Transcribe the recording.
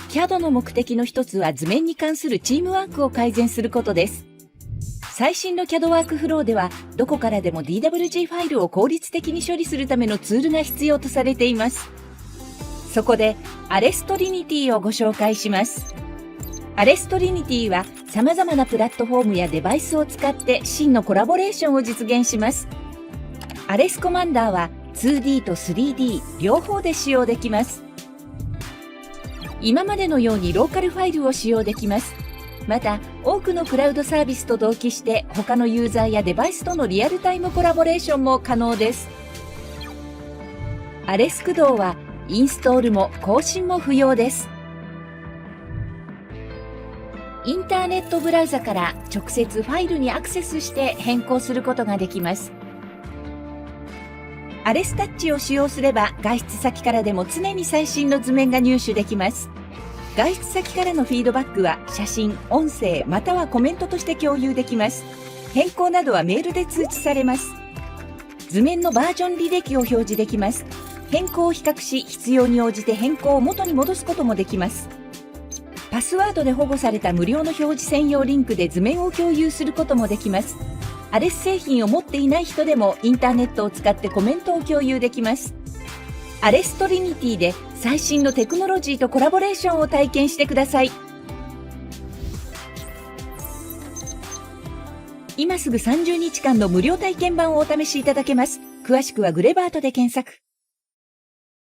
CAD の目的の一つは図面に関するチームワークを改善することです。最新の CAD ワークフローでは、どこからでも DWG ファイルを効率的に処理するためのツールが必要とされています。そこで、アレストリニティをご紹介します。アレストリニティは様々なプラットフォームやデバイスを使って真のコラボレーションを実現します。アレスコマンダーは 2D と 3D 両方で使用できます。今までのようにローカルファイルを使用できます。また、多くのクラウドサービスと同期して他のユーザーやデバイスとのリアルタイムコラボレーションも可能です。アレス駆動はインストールも更新も不要です。インターネットブラウザから直接ファイルにアクセスして変更することができます。アレスタッチを使用すれば外出先からでも常に最新の図面が入手できます。外出先からのフィードバックは写真、音声またはコメントとして共有できます。変更などはメールで通知されます。図面のバージョン履歴を表示できます。変更を比較し、必要に応じて変更を元に戻すこともできます。パスワードで保護された無料の表示専用リンクで図面を共有することもできます。アレス製品を持っていない人でもインターネットを使ってコメントを共有できます。アレストリニティで最新のテクノロジーとコラボレーションを体験してください。今すぐ30日間の無料体験版をお試しいただけます。詳しくはグレバートで検索。